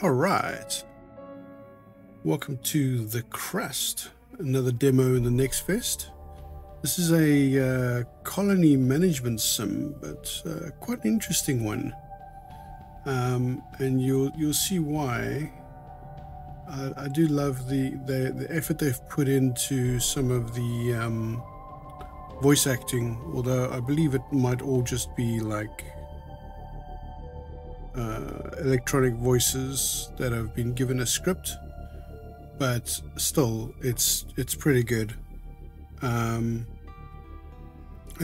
All right. Welcome to the Crust, another demo in the NextFest. This is a colony management sim, but quite an interesting one. And you'll see why. I do love the effort they've put into some of the voice acting, although I believe it might all just be like electronic voices that have been given a script, but still it's pretty good. It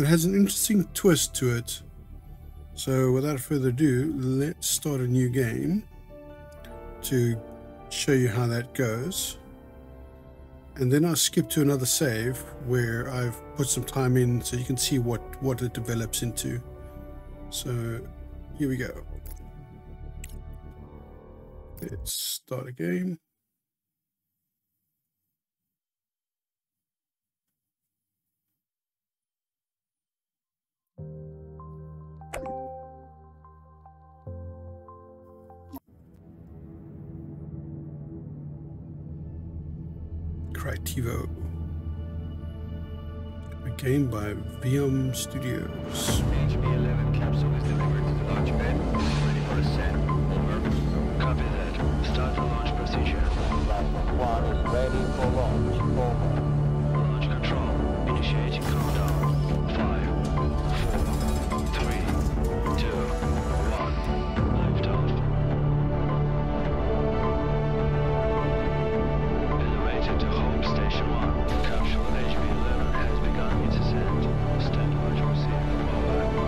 has an interesting twist to it. So without further ado, let's start a new game to show you how that goes, and then I'll skip to another save where I've put some time in so you can see what it develops into. So here we go. Let's start a game. Critivo. A game by VM Studios. HB11 capsule is delivered to the launch pad. Ready for ascent. Over. Copy that. Start the launch procedure. Platform 1 is ready for launch. Over. Launch control. Initiating countdown. 5, 4, 3, 2, 1. Liftoff. Elevator to home station 1. Capsule HB11 has begun its ascent. Stand by to receive. Over.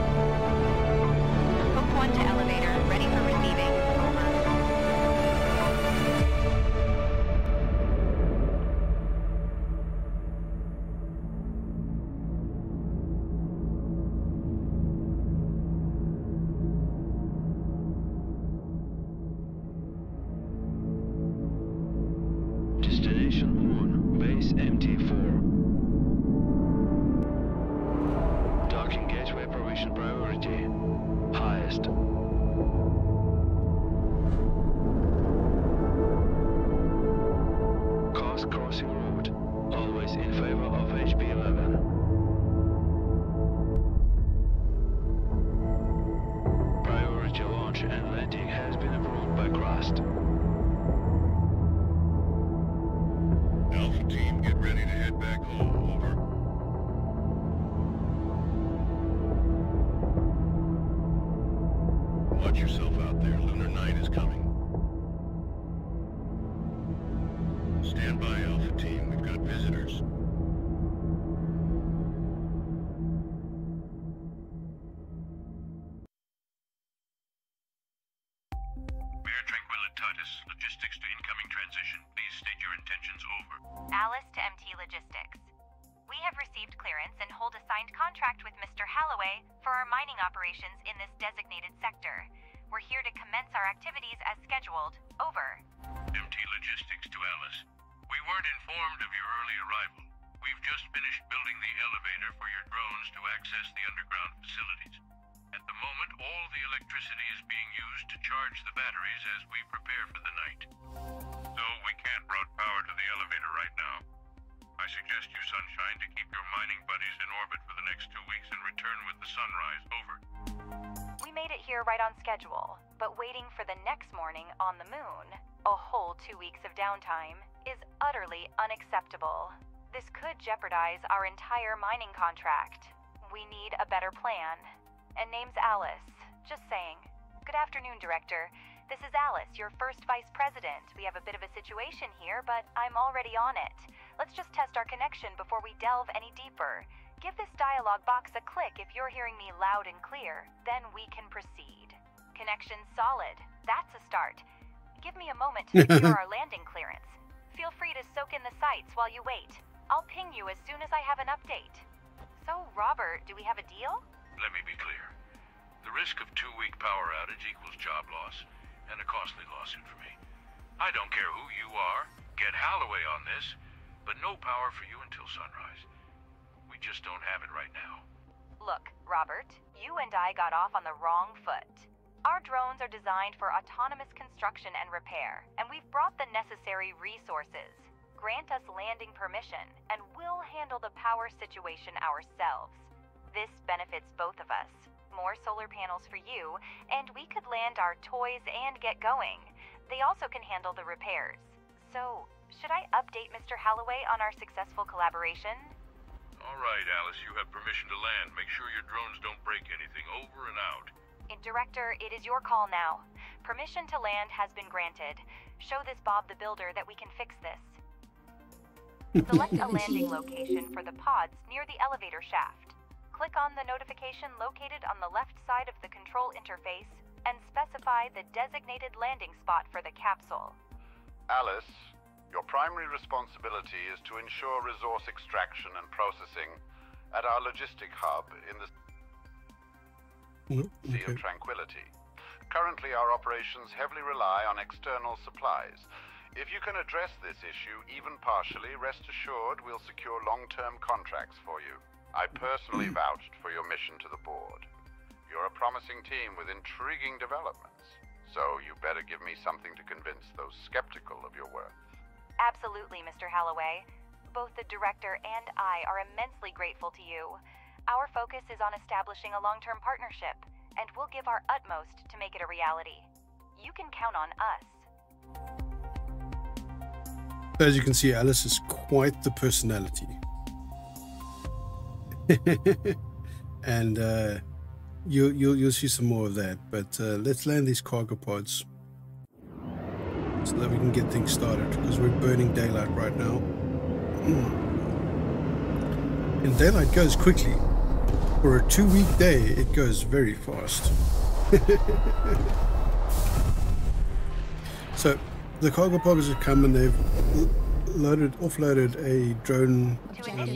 Hope 1 to elevator. Ready for receiving. Over. Destination Moon, base MT4. Docking gateway provision priority. Highest. Course crossing route. Always in favor of HB11. Priority launch and landing has been approved by Crust. Alpha team, get ready to head back home. Over. Watch yourself out there. Lunar night is coming. Stand by, Alpha team. We've got visitors. Bear Tranquilitatis, logistics to incoming transition. Please state your intentions. Over. Alice to MT Logistics. We have received clearance and hold a signed contract with Mr. Halloway for our mining operations in this designated sector. We're here to commence our activities as scheduled. Over. MT Logistics to Alice. We weren't informed of your early arrival. We've just finished building the elevator for your drones to access the underground facilities. At the moment, all the electricity is being used to charge the batteries as we prepare for the night. So we can't route power to the elevator right now. I suggest you, Sunshine, to keep your mining buddies in orbit for the next 2 weeks and return with the sunrise. Over. We made it here right on schedule, but waiting for the next morning on the moon, a whole 2 weeks of downtime, is utterly unacceptable. This could jeopardize our entire mining contract. We need a better plan. And name's Alice. Just saying. Good afternoon, Director. This is Alice, your first Vice President. We have a bit of a situation here, but I'm already on it. Let's just test our connection before we delve any deeper. Give this dialogue box a click if you're hearing me loud and clear. Then we can proceed. Connection solid. That's a start. Give me a moment to secure our landing clearance. Feel free to soak in the sights while you wait. I'll ping you as soon as I have an update. So, Robert, do we have a deal? Let me be clear. The risk of 2-week power outage equals job loss and a costly lawsuit for me. I don't care who you are. Get Halloway on this, but no power for you until sunrise. We just don't have it right now. Look, Robert, you and I got off on the wrong foot. Our drones are designed for autonomous construction and repair, and we've brought the necessary resources. Grant us landing permission, and we'll handle the power situation ourselves. This benefits both of us. More solar panels for you, and we could land our toys and get going. They also can handle the repairs. So, should I update Mr. Holloway on our successful collaboration? All right, Alice, you have permission to land. Make sure your drones don't break anything. Over and out. Director, it is your call now. Permission to land has been granted. Show this Bob the Builder that we can fix this. Select a landing location for the pods near the elevator shaft. Click on the notification located on the left side of the control interface and specify the designated landing spot for the capsule. Alice, your primary responsibility is to ensure resource extraction and processing at our logistic hub in the Sea of Tranquility. Currently, our operations heavily rely on external supplies. If you can address this issue, even partially, rest assured we'll secure long-term contracts for you. I personally vouched for your mission to the board. You're a promising team with intriguing developments, so you better give me something to convince those skeptical of your worth. Absolutely, Mr. Holloway. Both the director and I are immensely grateful to you. Our focus is on establishing a long-term partnership, and we'll give our utmost to make it a reality. You can count on us. As you can see, Alice is quite the personality. And you'll see some more of that. But let's land these cargo pods so that we can get things started, because we're burning daylight right now. And daylight goes quickly. For a 2-week day, it goes very fast. So the cargo pods have come and they've offloaded a drone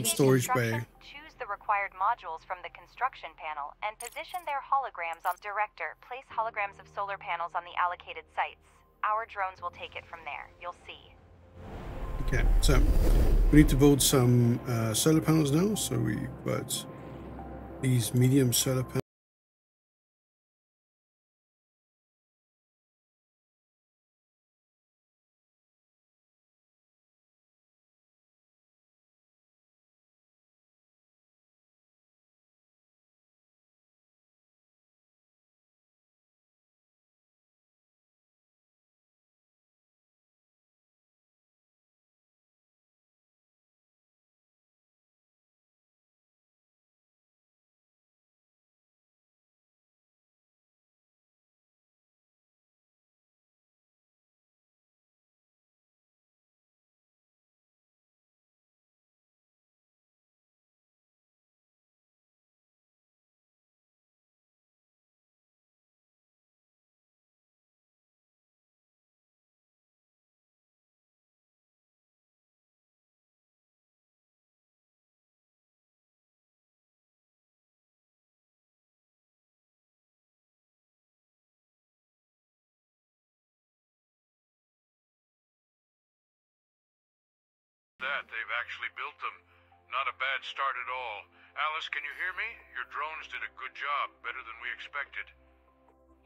storage bay. Choose the required modules from the construction panel and position their holograms on Director. Place holograms of solar panels on the allocated sites. Our drones will take it from there. You'll see. Okay, so we need to build some solar panels now. So we've got these medium solar panels. They've actually built them. Not a bad start at all. Alice, can you hear me? Your drones did a good job, better than we expected.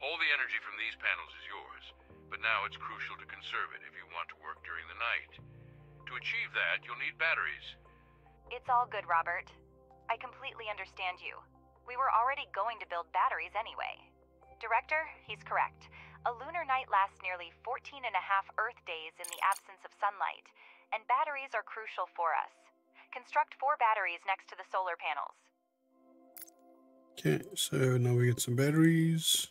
All the energy from these panels is yours, but now it's crucial to conserve it if you want to work during the night. To achieve that, you'll need batteries. It's all good, Robert. I completely understand you. We were already going to build batteries anyway. Director, he's correct. A lunar night lasts nearly 14.5 Earth days in the absence of sunlight, and batteries are crucial for us. Construct 4 batteries next to the solar panels. Okay, so now we get some batteries.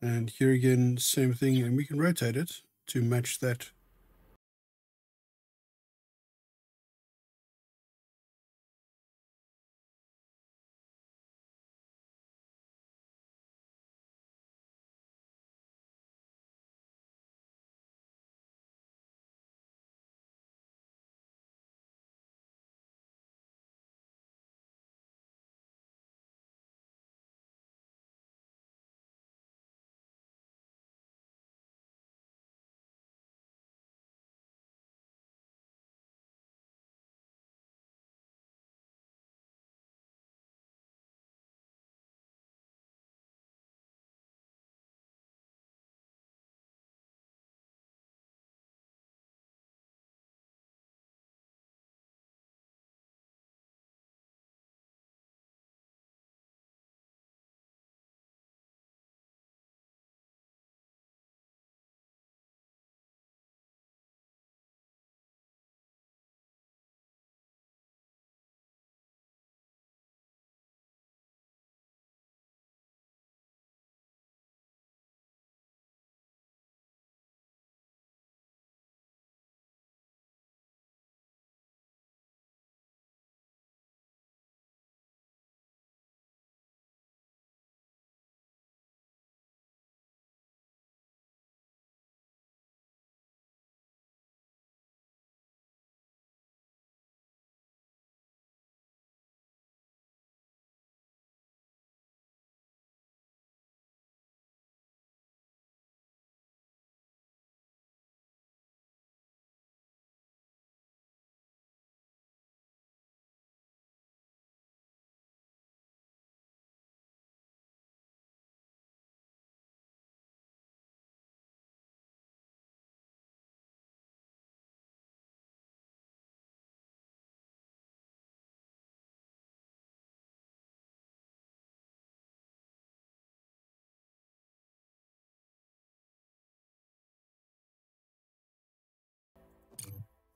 And here again, same thing, and we can rotate it to match that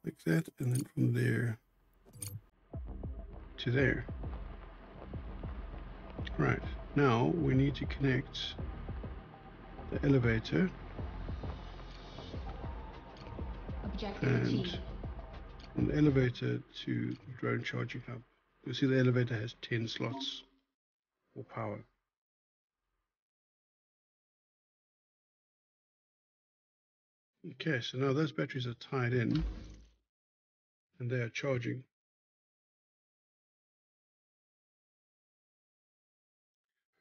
like that, and then from there to there. Right, now we need to connect the elevator and from the elevator to the drone charging hub. You'll see the elevator has 10 slots for power. Okay, so now those batteries are tied in and they are charging.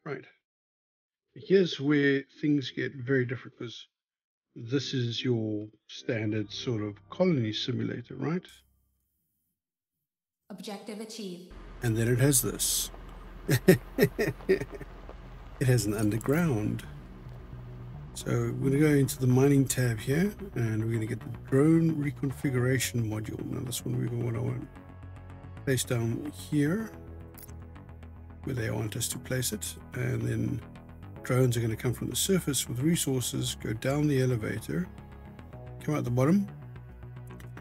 Right. Here's where things get very different, because this is your standard sort of colony simulator, right? Objective achieved. And then it has this. It has an underground. So we're going to go into the mining tab here, and we're going to get the drone reconfiguration module. Now this one we want to place down here where they want us to place it, and then drones are going to come from the surface with resources, go down the elevator, come out the bottom,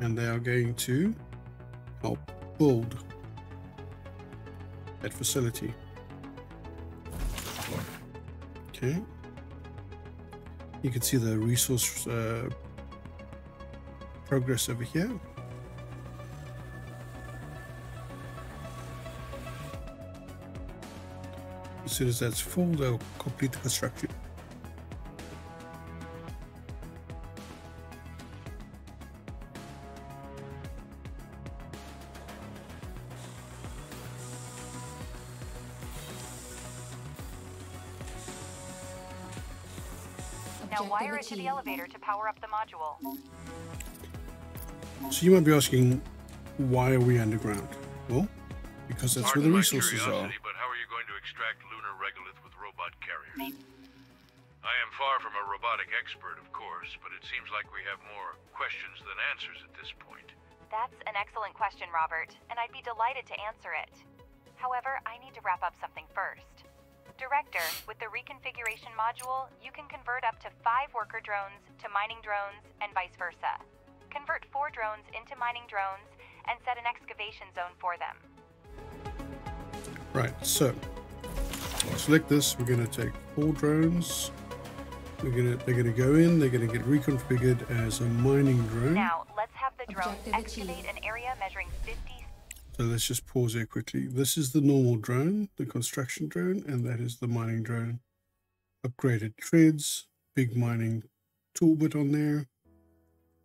and they are going to help build that facility. Okay. You can see the resource progress over here. As soon as that's full, they'll complete the construction. Now wire it to the elevator to power up the module. So you might be asking, why are we underground? Well, because that's where the Pardon my resources are. curiosity, but how are you going to extract lunar regolith with robot carriers? I am far from a robotic expert, of course, but it seems like we have more questions than answers at this point. That's an excellent question, Robert, and I'd be delighted to answer it. However, I need to wrap up something first. Director, with the reconfiguration module, you can convert up to 5 worker drones to mining drones and vice versa. Convert 4 drones into mining drones and set an excavation zone for them. Right, so select this. We're going to take 4 drones. They're going to go in. They're going to get reconfigured as a mining drone. Now, let's have the drone Objective excavate achieved. an area measuring 50. So let's just pause here quickly. This is the normal drone, the construction drone, and that is the mining drone. Upgraded treads, big mining tool bit on there,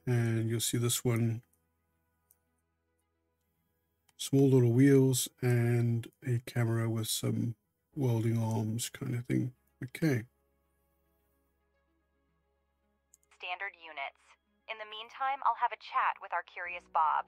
and you'll see this one, small little wheels and a camera with some welding arms kind of thing. Okay. Standard units. In the meantime, I'll have a chat with our curious Bob.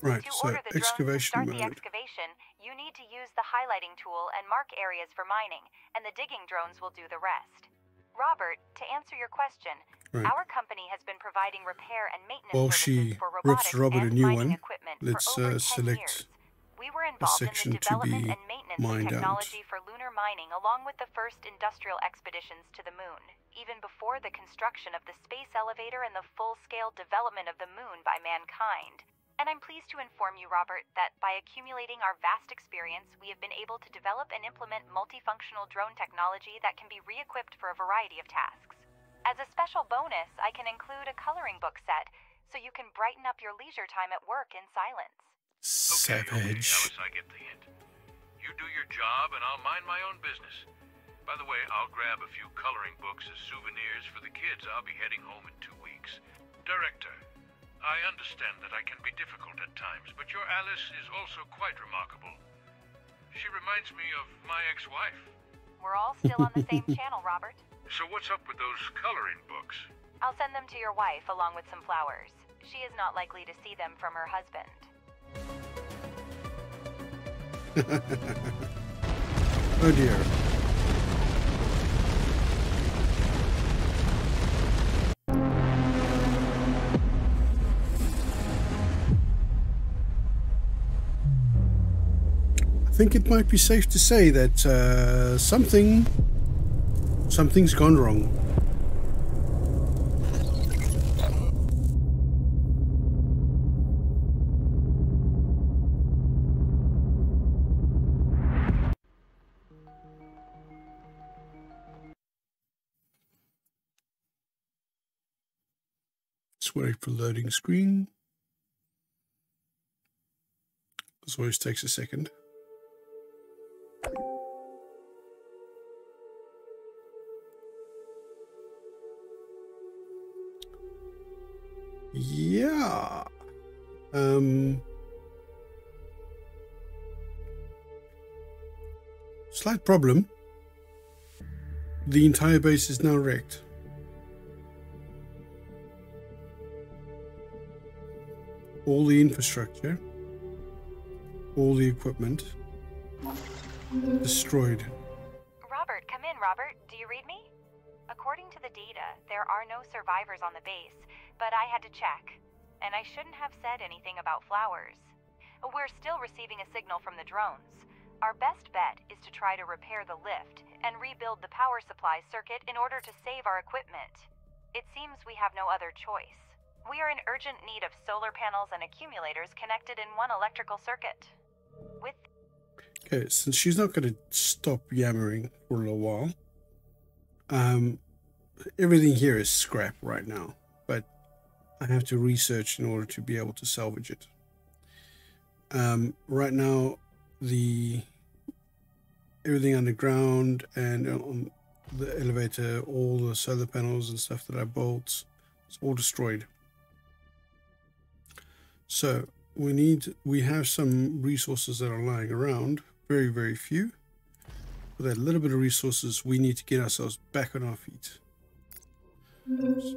Right, To so order the drones to excavation start the mode. excavation, you need to use the highlighting tool and mark areas for mining, and the digging drones will do the rest. Robert, to answer your question, Right. our company has been providing repair and maintenance While services she for rips robotics Robert a and new mining one, equipment let's for over 10 select years. We were involved in section the to development be and maintenance of mined out. technology for lunar mining along with the first industrial expeditions to the moon, even before the construction of the space elevator and the full-scale development of the moon by mankind. And I'm pleased to inform you, Robert, that by accumulating our vast experience, we have been able to develop and implement multifunctional drone technology that can be re-equipped for a variety of tasks. As a special bonus, I can include a coloring book set, so you can brighten up your leisure time at work in silence. Okay, Savage. Alice, I get the hint. You do your job and I'll mind my own business. By the way, I'll grab a few coloring books as souvenirs for the kids. I'll be heading home in 2 weeks. Director, I understand that I can be difficult at times, but your Alice is also quite remarkable. She reminds me of my ex-wife. We're all still on the same channel, Robert. So what's up with those coloring books? I'll send them to your wife along with some flowers. She is not likely to see them from her husband. Oh dear. I think it might be safe to say that something's gone wrong. Just wait for loading screen. This always takes a second. Yeah. Slight problem. The entire base is now wrecked. All the infrastructure, all the equipment, destroyed. Robert, come in, Robert. Do you read me? According to the data, there are no survivors on the base, but I had to check. And I shouldn't have said anything about flowers. We're still receiving a signal from the drones. Our best bet is to try to repair the lift and rebuild the power supply circuit in order to save our equipment. It seems we have no other choice. We are in urgent need of solar panels and accumulators connected in one electrical circuit. Okay, since she's not going to stop yammering for a little while, everything here is scrap right now, but I have to research in order to be able to salvage it. Right now, everything underground and on the elevator, all the solar panels and stuff that I built, it's all destroyed. So we have some resources that are lying around, very, very few. With that little bit of resources, we need to get ourselves back on our feet.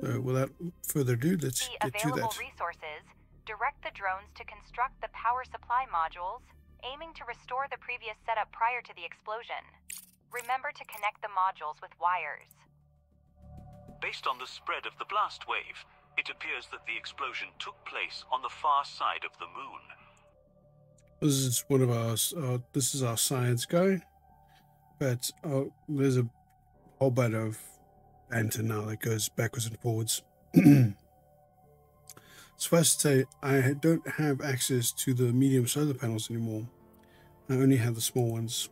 So without further ado, let's get to that. Available resources, direct the drones to construct the power supply modules, aiming to restore the previous setup prior to the explosion. Remember to connect the modules with wires. Based on the spread of the blast wave, it appears that the explosion took place on the far side of the moon. This is one of our, this is our science guy, but there's a whole bunch of banter now that goes backwards and forwards. Suffice to say, I don't have access to the medium solar panels anymore. I only have the small ones.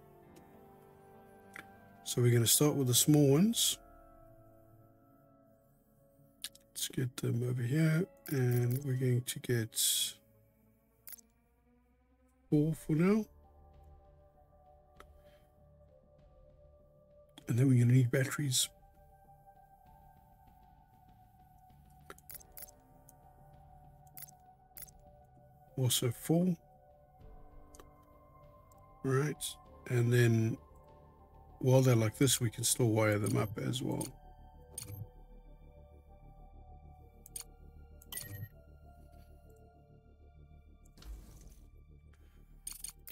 So we're going to start with the small ones. Let's get them over here, and we're going to get 4 for now. And then we're going to need batteries. Also 4. Right, and then while they're like this, we can still wire them up as well.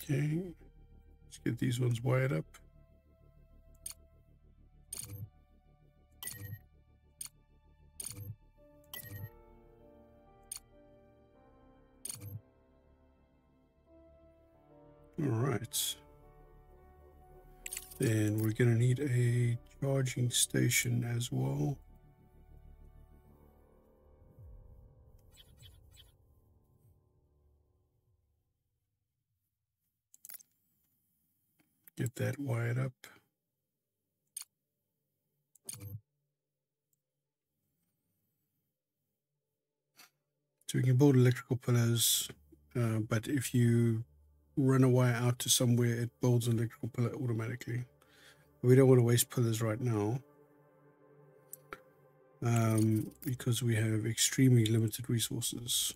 Okay, let's get these ones wired up. All right. Then we're going to need a charging station as well. Get that wired up. So we can build electrical pillars, but if you run a wire out to somewhere, it builds an electrical pillar automatically. We don't want to waste pillars right now, because we have extremely limited resources.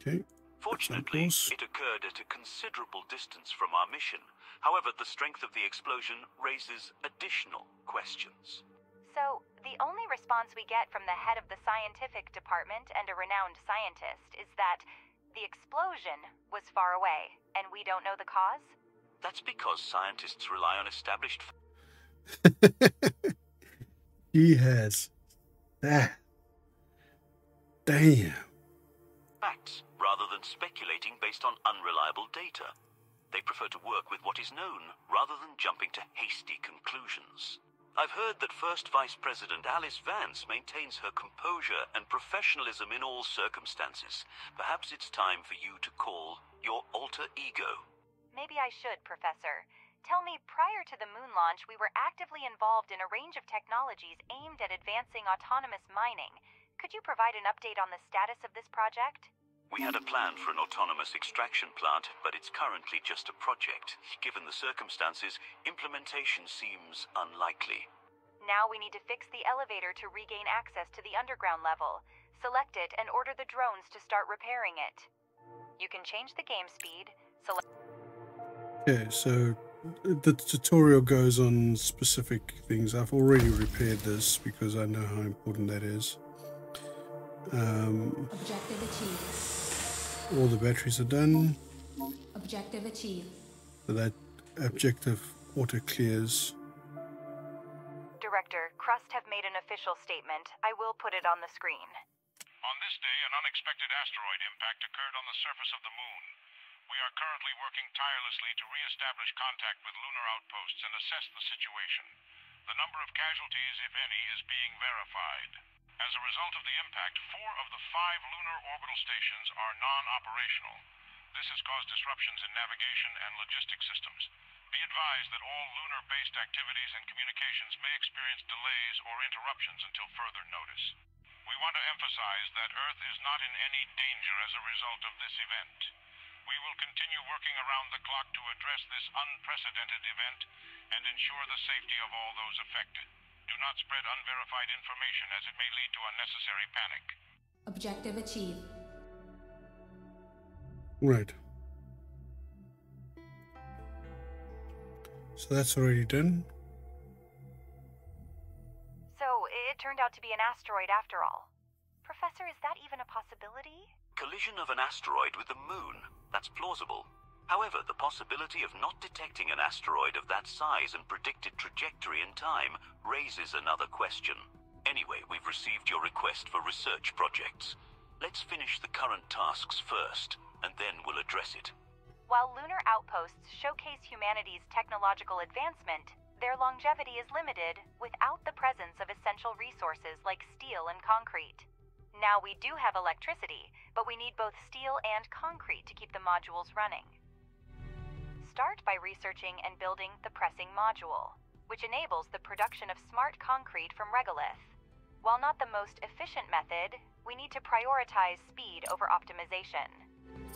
Okay. Fortunately, it occurred at a considerable distance from our mission. However, the strength of the explosion raises additional questions. So, the only response we get from the head of the scientific department and a renowned scientist is that the explosion was far away, and we don't know the cause? That's because scientists rely on established... He has that. Damn. facts, rather than speculating based on unreliable data. They prefer to work with what is known, rather than jumping to hasty conclusions. I've heard that First Vice President Alice Vance maintains her composure and professionalism in all circumstances. Perhaps it's time for you to call your alter ego. Maybe I should, Professor. Tell me, prior to the moon launch, we were actively involved in a range of technologies aimed at advancing autonomous mining. Could you provide an update on the status of this project? We had a plan for an autonomous extraction plant, but it's currently just a project. Given the circumstances, implementation seems unlikely. Now we need to fix the elevator to regain access to the underground level. Select it and order the drones to start repairing it. You can change the game speed. Okay, so the tutorial goes on specific things. I've already repaired this because I know how important that is. Objective achieved. All the batteries are done. Objective achieved. So that objective auto clears. Director, Crust have made an official statement. I will put it on the screen. On this day, an unexpected asteroid impact occurred on the surface of the moon. We are currently working tirelessly to re-establish contact with lunar outposts and assess the situation. The number of casualties, if any, is being verified. As a result of the impact, 4 of the 5 lunar orbital stations are non-operational. This has caused disruptions in navigation and logistics systems. Be advised that all lunar-based activities and communications may experience delays or interruptions until further notice. We want to emphasize that Earth is not in any danger as a result of this event. We will continue working around the clock to address this unprecedented event and ensure the safety of all those affected. Do not spread unverified information as it may lead to unnecessary panic. Objective achieved. Right. So that's already done. So, it turned out to be an asteroid after all. Professor, is that even a possibility? Collision of an asteroid with the moon. That's plausible. However, the possibility of not detecting an asteroid of that size and predicted trajectory in time raises another question. Anyway, we've received your request for research projects. Let's finish the current tasks first, and then we'll address it. While lunar outposts showcase humanity's technological advancement, their longevity is limited without the presence of essential resources like steel and concrete. Now we do have electricity, but we need both steel and concrete to keep the modules running. Start by researching and building the pressing module, which enables the production of smart concrete from regolith. While not the most efficient method, we need to prioritize speed over optimization.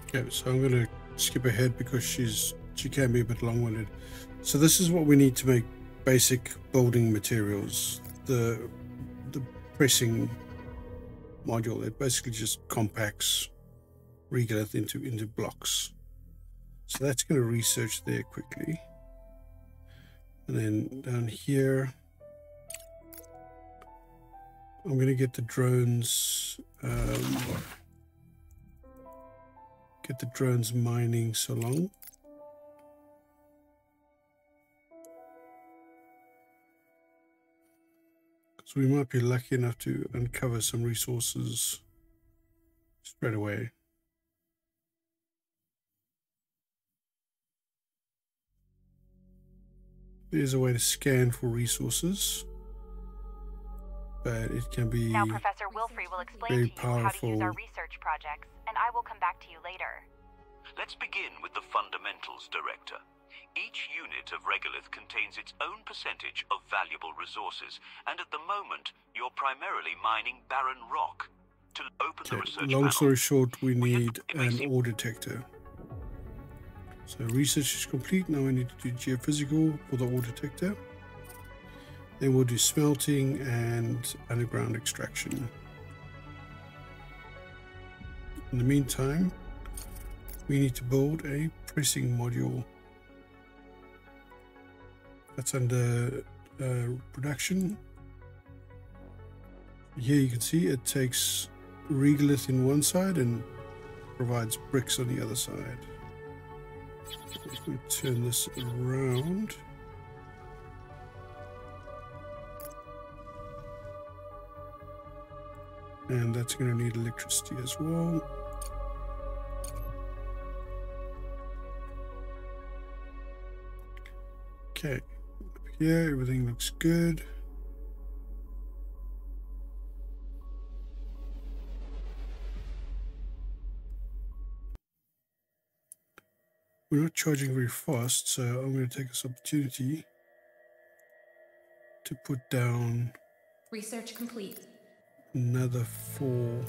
Okay, so I'm going to skip ahead because she can be a bit long-winded. So this is what we need to make basic building materials. The pressing module, it basically just compacts regolith into blocks. So that's going to research there quickly. And then down here, I'm going to get the drones mining so long. Because we might be lucky enough to uncover some resources straight away. There's a way to scan for resources, but it can be Now Professor Wilfrey will explain very to you how to use powerful. our research projects, and I will come back to you later. Let's begin with the fundamentals, Director. Each unit of regolith contains its own percentage of valuable resources, and at the moment, you're primarily mining barren rock. To open the Okay, research long panel, story short, we we have need to make an ore detector. So research is complete. Now we need to do geophysical for the ore detector. Then we'll do smelting and underground extraction. In the meantime, we need to build a pressing module. That's under production. Here you can see it takes regolith in one side and provides bricks on the other side. Let me turn this around. And that's going to need electricity as well. Okay, here everything looks good. We're not charging very fast, so I'm going to take this opportunity to put down Research complete. another 4 All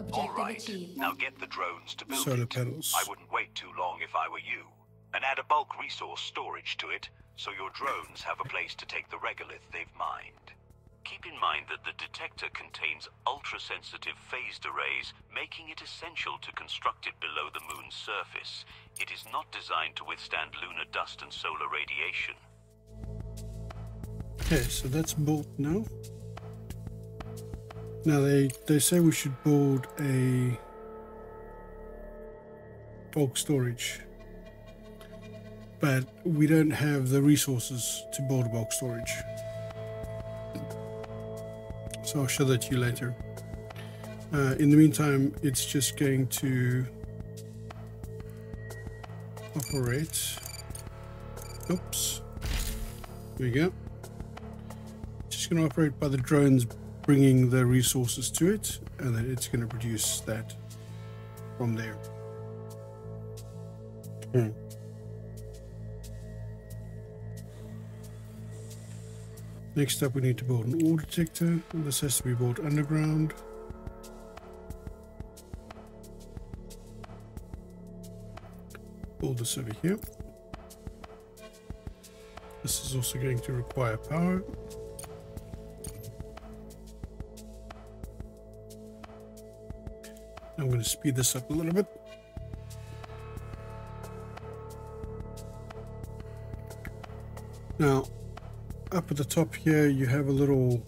Objective right, achieved. now get the drones to build solar it. panels. I wouldn't wait too long if I were you. And add a bulk resource storage to it, so your drones have a place to take the regolith they've mined. Keep in mind that the detector contains ultra-sensitive phased arrays, making it essential to construct it below the moon's surface. It is not designed to withstand lunar dust and solar radiation. Okay, so that's built now. Now they say we should build a bulk storage, but we don't have the resources to build a bulk storage. So I'll show that to you later. In the meantime, it's just going to operate. Oops. There we go. Just going to operate by the drones bringing the resources to it, and then it's going to produce that from there. Next up, we need to build an ore detector, and this has to be built underground. Build this over here. This is also going to require power. I'm going to speed this up a little bit. Now, up at the top here, you have a little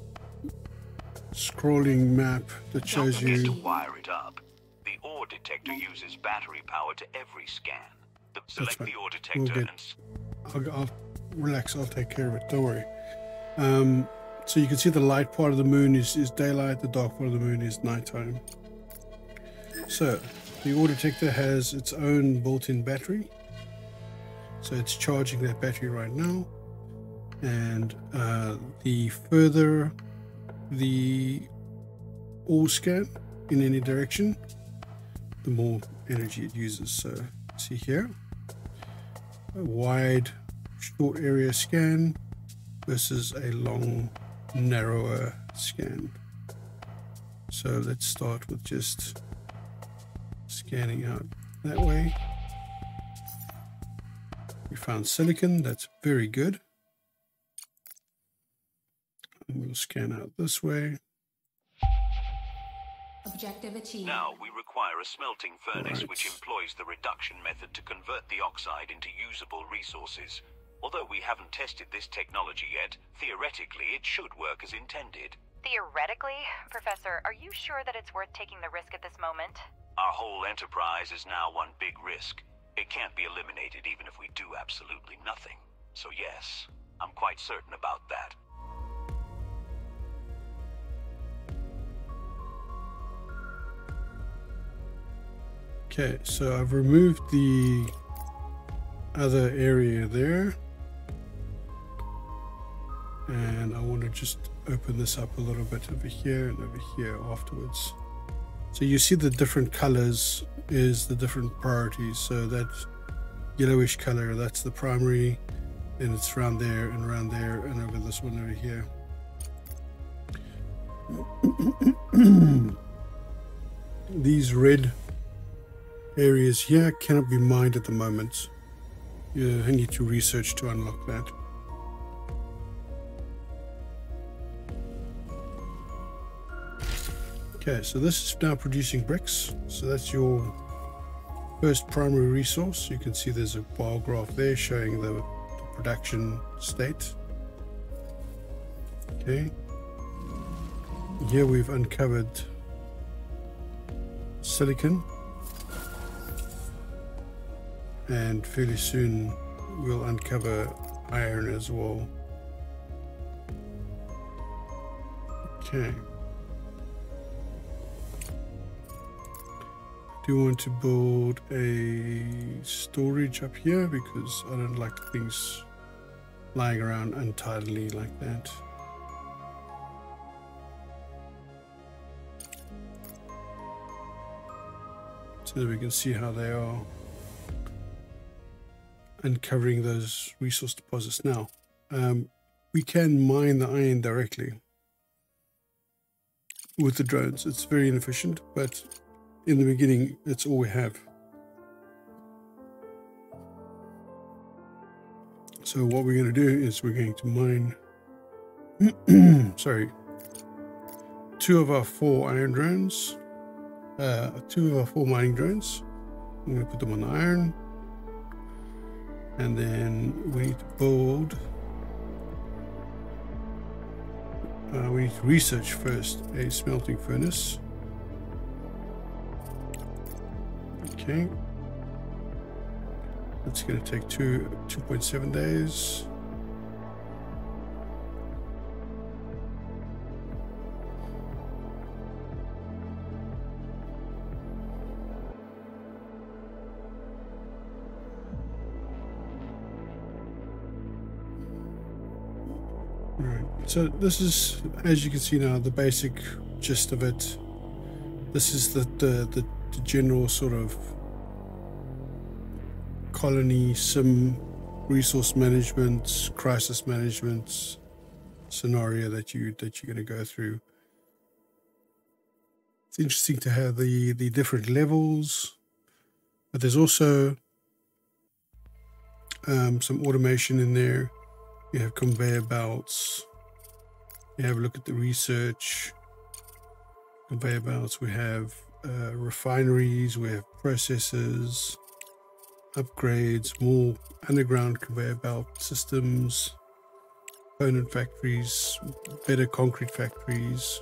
scrolling map that shows Don't forget to you. wire it up. The ore detector uses battery power to every scan. Select fine. the ore detector We'll get- I'll relax. I'll take care of it. Don't worry. So you can see the light part of the moon is daylight. The dark part of the moon is nighttime. So the ore detector has its own built-in battery. So it's charging that battery right now. And the further the ore scan in any direction, the more energy it uses. So see here, a wide short area scan versus a long narrower scan. So let's start with just scanning out that way. We found silicon. That's very good. And we'll scan out this way. Objective achieved. Now we require a smelting furnace Right. which employs the reduction method to convert the oxide into usable resources. Although we haven't tested this technology yet, theoretically it should work as intended. Theoretically, Professor, are you sure that it's worth taking the risk at this moment? Our whole enterprise is now one big risk. It can't be eliminated even if we do absolutely nothing. So yes, I'm quite certain about that. Okay, so I've removed the other area there. And I want to just open this up a little bit over here and over here afterwards. So you see the different colors is the different priorities. So that yellowish color, that's the primary. And it's around there and over this one over here. These red areas here cannot be mined at the moment. I need to research to unlock that. Okay, so this is now producing bricks. So that's your first primary resource. You can see there's a bar graph there showing the production state. Okay. Here we've uncovered silicon. And fairly soon we'll uncover iron as well. Okay. Do you want to build a storage up here because I don't like things lying around untidily like that. so that we can see how they are uncovering those resource deposits. Now, we can mine the iron directly with the drones. It's very inefficient, but in the beginning, it's all we have. So what we're going to do is we're going to mine, sorry, 2 of our 4 iron drones, 2 of our 4 mining drones. I'm going to put them on the iron. And then we need to build, we need to research first a smelting furnace. Okay. That's going to take 2.7 days. Right. So this is, as you can see now, the basic gist of it. This is the general sort of colony sim resource management, crisis management scenario that you're going to go through. It's interesting to have the different levels, but there's also some automation in there. You have conveyor belts. You have a look at the research conveyor belts. We have refineries. We have processors, upgrades, more underground conveyor belt systems, component factories, better concrete factories,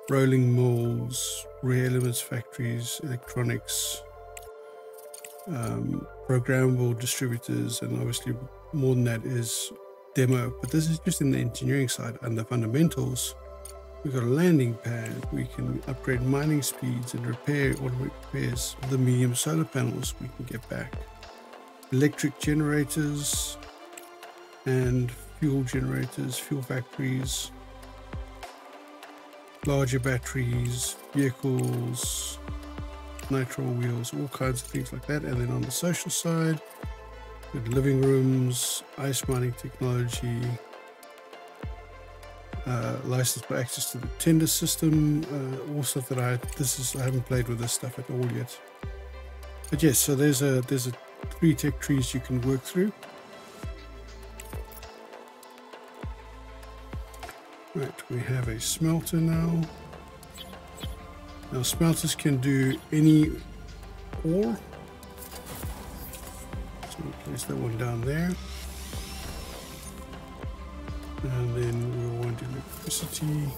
rolling mills, rare elements factories, electronics, programmable distributors, and obviously more than that is demo. But this is just in the engineering side. And the fundamentals, we've got a landing pad. We can upgrade mining speeds and repair automatic repairs. The medium solar panels we can get back. Electric generators and fuel generators, fuel factories, larger batteries, vehicles, nitro wheels, all kinds of things like that. And then on the social side, we have living rooms, ice mining technology, license for access to the tender system, all stuff that I haven't played with this stuff at all yet. But yes, so there's 3 tech trees you can work through. Right, we have a smelter now. Now smelters can do any ore. So we'll place that one down there. And then we'll want electricity.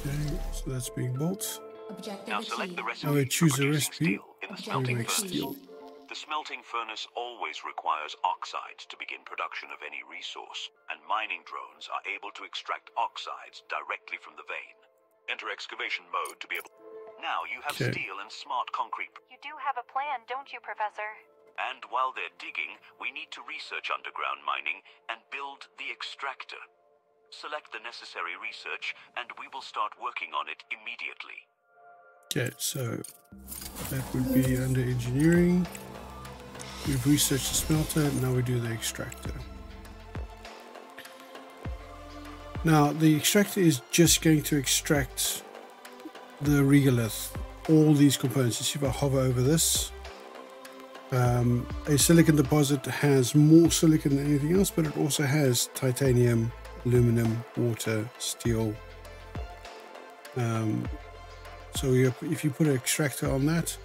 Okay, so that's being built. Objective Now select achieved. the recipe Now we choose for a producing recipe. steel in the Objective smelting make furnace. steel. The smelting furnace always requires oxides to begin production of any resource, and mining drones are able to extract oxides directly from the vein. Enter excavation mode to be able... Now you have Okay. steel and smart concrete. You do have a plan, don't you, Professor? And while they're digging, we need to research underground mining and build the extractor. Select the necessary research, and we will start working on it immediately. Okay, so that would be under engineering. We've researched the smelter, now we do the extractor. Now the extractor is just going to extract the regolith, all these components. You see if I hover over this, a silicon deposit has more silicon than anything else, but it also has titanium, aluminum, water, steel. So if you put an extractor on that,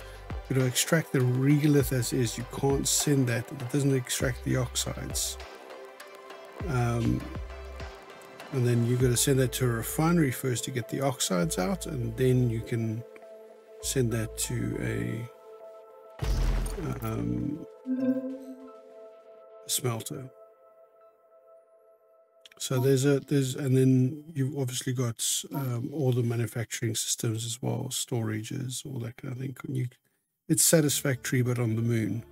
it'll extract the regolith as is. You can't send that. It doesn't extract the oxides. And then you've got to send that to a refinery first to get the oxides out, and then you can send that to a smelter. So and then you've obviously got all the manufacturing systems as well, storages, all that kind of thing. It's satisfactory, but on the moon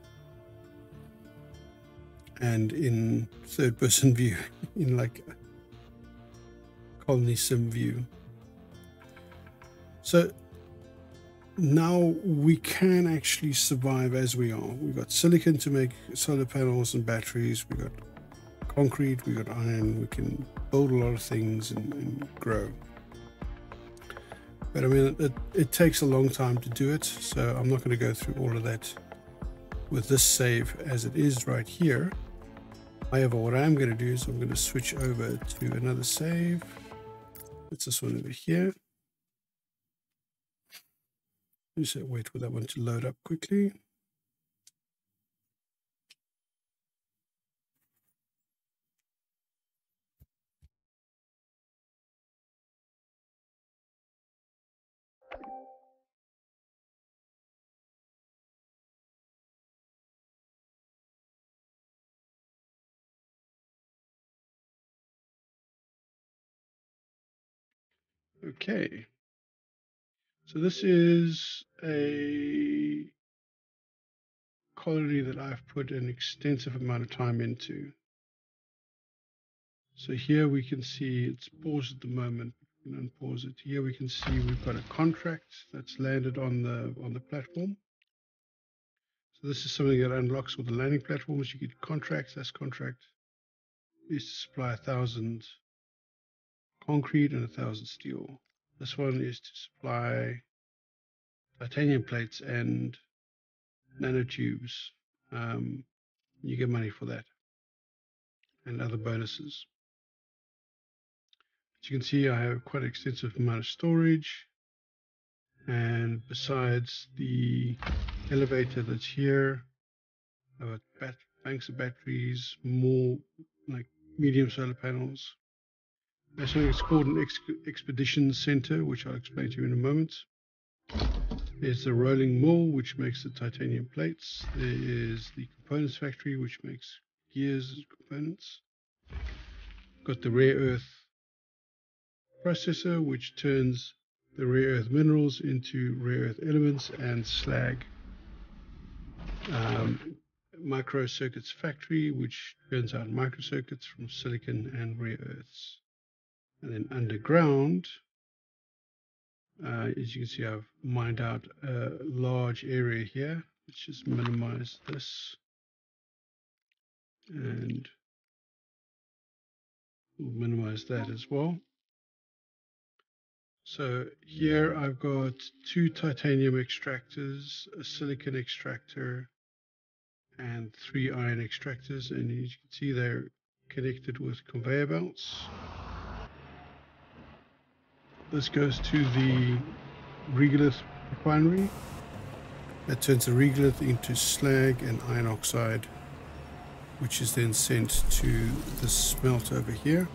and in third-person view, in like colony sim view. So now we can actually survive as we are. We've got silicon to make solar panels and batteries. We've got concrete, we've got iron. We can build a lot of things and grow. But I mean, it takes a long time to do it. So I'm not going to go through all of that with this save as it is right here. However, what I'm going to do is I'm going to switch over to another save. It's this one over here. Just wait for that one to load up quickly. Okay. So this is a colony that I've put an extensive amount of time into. So here we can see it's paused at the moment. We can unpause it. Here we can see we've got a contract that's landed on the platform. So this is something that unlocks all the landing platforms. You get contracts. This contract is to supply 1,000 concrete and 1,000 steel. This one is to supply titanium plates and nanotubes. You get money for that and other bonuses. As you can see, I have quite an extensive amount of storage, and besides the elevator that's here, I've got banks of batteries, more like medium solar panels. There's something that's called an expedition center, which I'll explain to you in a moment. There's the rolling mill, which makes the titanium plates. There is the components factory, which makes gears and components. Got the rare earth processor, which turns the rare earth minerals into rare earth elements and slag. Micro circuits factory, which turns out microcircuits from silicon and rare earths. And then underground, as you can see, I've mined out a large area here. Let's just minimize this, and we'll minimize that as well. So here I've got 2 titanium extractors, a silicon extractor, and 3 iron extractors, and as you can see, they're connected with conveyor belts. This goes to the regolith refinery. That turns the regolith into slag and iron oxide, which is then sent to the smelter over here.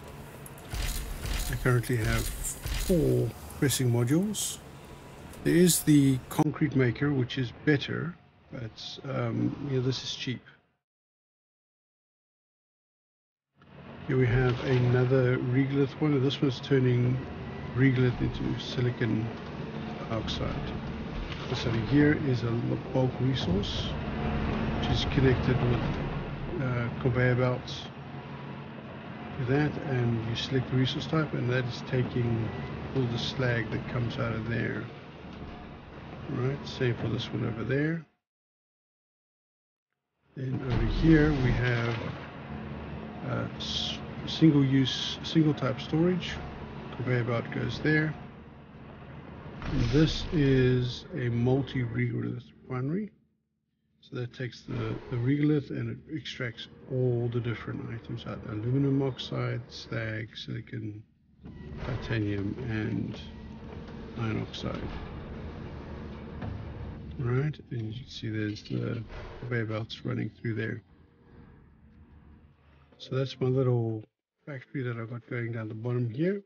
I currently have 4 pressing modules. There is the concrete maker, which is better, but this is cheap. Here we have another regolith one, and this one's turning regolith into silicon oxide. So here is a bulk resource, which is connected with conveyor belts to that, and you select the resource type, and that is taking all the slag that comes out of there. Right, same for this one over there. Then over here we have single type storage. Conveyor belt goes there. And this is a multi-regolith refinery. So that takes the regolith and it extracts all the different items out: aluminum oxide, slag, silicon, titanium, and iron oxide. Right, and you can see there's the conveyor belts running through there. So that's my little factory that I've got going down the bottom here.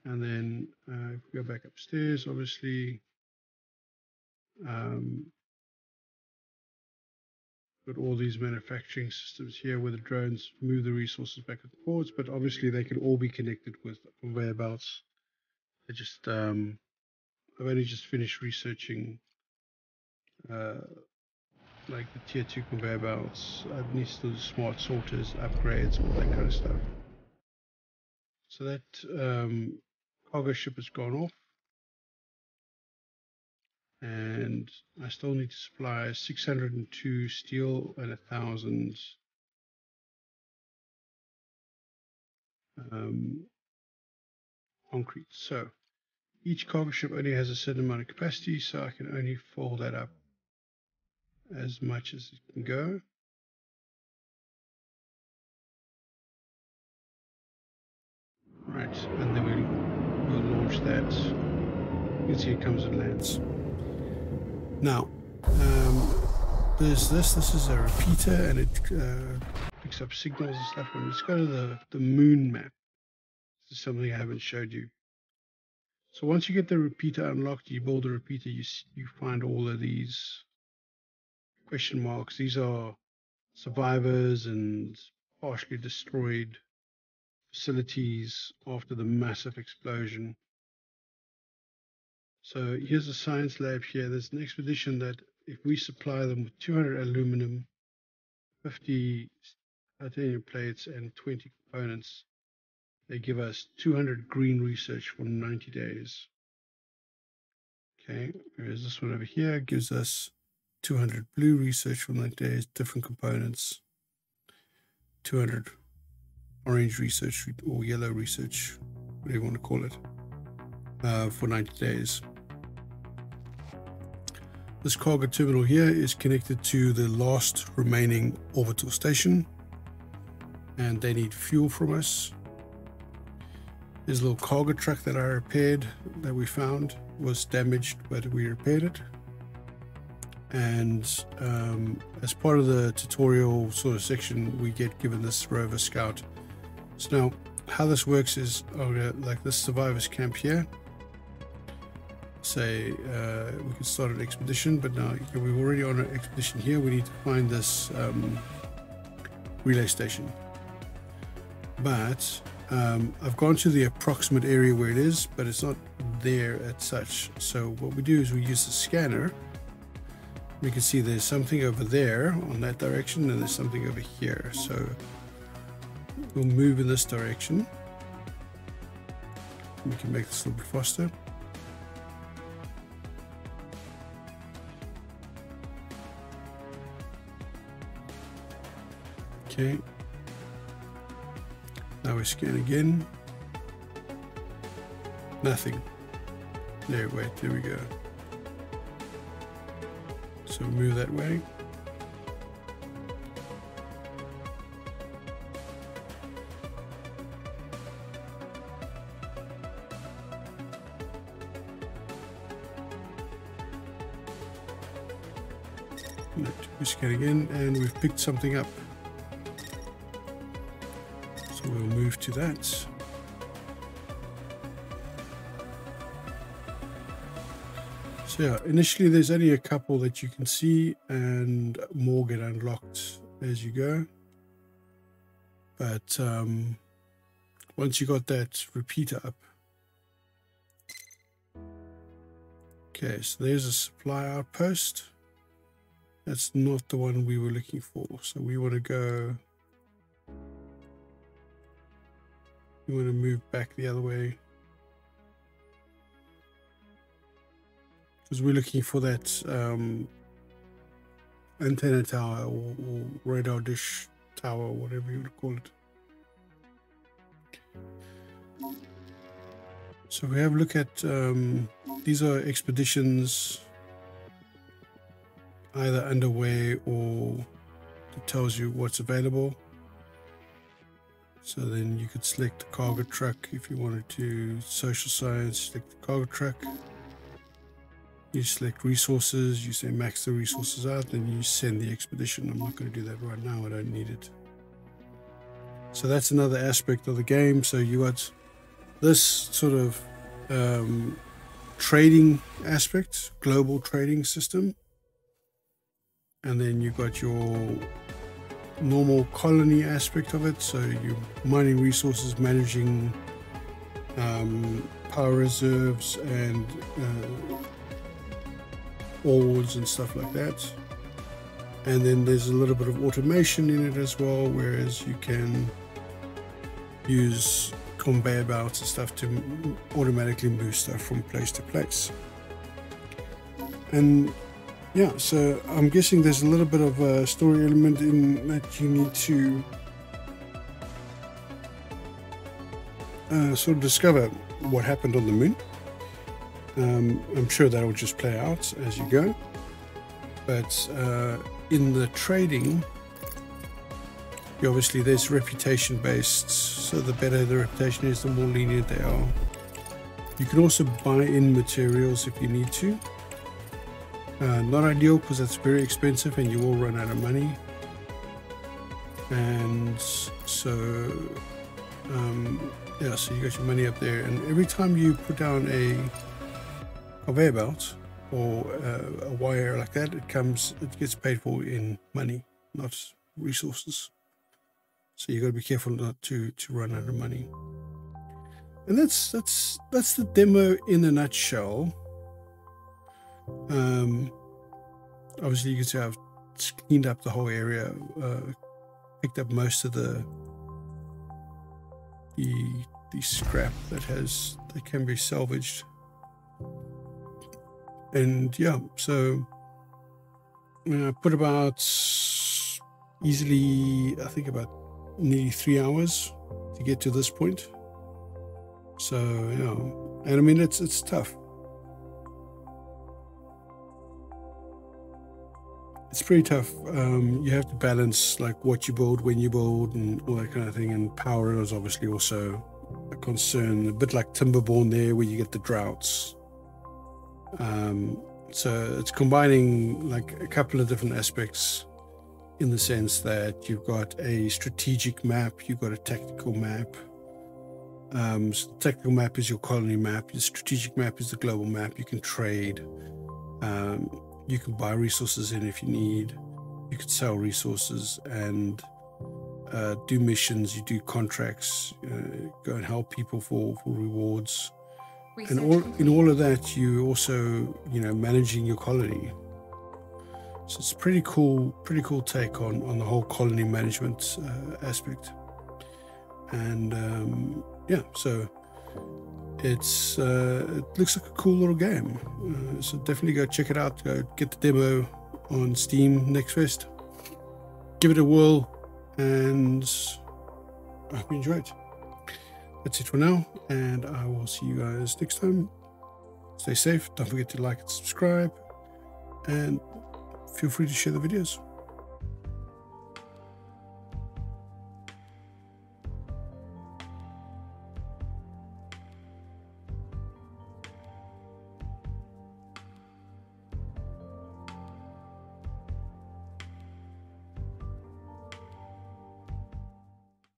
And then if we go back upstairs, obviously, got all these manufacturing systems here where the drones move the resources back and forwards, but obviously they can all be connected with conveyor belts. I just I've only just finished researching like the tier 2 conveyor belts. I need to do smart sorters, upgrades, all that kind of stuff. So that cargo ship has gone off, and I still need to supply 602 steel and 1,000 concrete. So each cargo ship only has a certain amount of capacity, so I can only fold that up as much as it can go. Right, and then we'll launch that. You can see it comes and lands. Now, there's this is a repeater, and it picks up signals and stuff. And let's go to the moon map. This is something I haven't showed you. So once you get the repeater unlocked, you build a repeater, you find all of these question marks. These are survivors and partially destroyed facilities after the massive explosion. So here's a science lab here. There's an expedition that if we supply them with 200 aluminum, 50 titanium plates, and 20 components, they give us 200 green research for 90 days. Okay, whereas this one over here gives us 200 blue research for 90 days, different components, 200 orange research or yellow research, whatever you want to call it, for 90 days. This cargo terminal here is connected to the last remaining orbital station, and they need fuel from us. There's a little cargo truck that I repaired, that we found was damaged, but we repaired it. And as part of the tutorial sort of section, we get given this rover scout. So now how this works is, like this survivors camp here, say we can start an expedition, but now we're already on an expedition here. We need to find this relay station, but I've gone to the approximate area where it is, but it's not there as such. So what we do is we use the scanner. We can see there's something over there on that direction, and there's something over here. So we'll move in this direction. We can make this a little bit faster. Okay. Now we scan again. Nothing. There, wait, there we go. So move that way. We scan again, and we've picked something up. So we'll move to that. So yeah, initially there's only a couple that you can see, and more get unlocked as you go. But once you got that repeater up. Okay, so there's a supply outpost. That's not the one we were looking for. So we want to go, we want to move back the other way, because we're looking for that antenna tower or radar dish tower, or whatever you would call it. So we have a look at, these are expeditions either underway, or it tells you what's available. So then you could select the cargo truck if you wanted to. Social science, select the cargo truck. You select resources, you say max the resources out, then you send the expedition. I'm not going to do that right now, I don't need it. So that's another aspect of the game. So you got this sort of trading aspect, global trading system. And then you've got your normal colony aspect of it. So you're mining resources, managing power reserves and ores and stuff like that. And then there's a little bit of automation in it as well, whereas you can use conveyor belts and stuff to automatically move stuff from place to place. And yeah, so I'm guessing there's a little bit of a story element in that you need to sort of discover what happened on the moon. I'm sure that will just play out as you go. But in the trading, obviously there's reputation based, so the better the reputation is, the more lenient they are. You can also buy in materials if you need to. Not ideal because that's very expensive and you will run out of money. And so yeah, so you got your money up there, and every time you put down a conveyor belt or a wire like that, it gets paid for in money, not resources. So you got to be careful not to run out of money. And that's the demo in a nutshell. Obviously you can see I've cleaned up the whole area, picked up most of the scrap that can be salvaged. And yeah, so I put about easily, I think about nearly 3 hours to get to this point. So yeah, and I mean it's tough. It's pretty tough. You have to balance like what you build, when you build, and all that kind of thing. And power is obviously also a concern, a bit like Timberborn there, where you get the droughts. So it's combining like a couple of different aspects, in the sense that you've got a strategic map, you've got a tactical map. So the tactical map is your colony map. Your strategic map is the global map. You can trade. You can buy resources in if you need. You can sell resources and do missions. You do contracts. Go and help people for rewards. And in all of that, you also managing your colony. So it's pretty cool take on the whole colony management aspect. And yeah, so it looks like a cool little game. So definitely go check it out. Go get the demo on Steam, NextFest. Give it a whirl, and I hope you enjoy it. That's it for now, and I will see you guys next time. Stay safe. Don't forget to like and subscribe, and feel free to share the videos.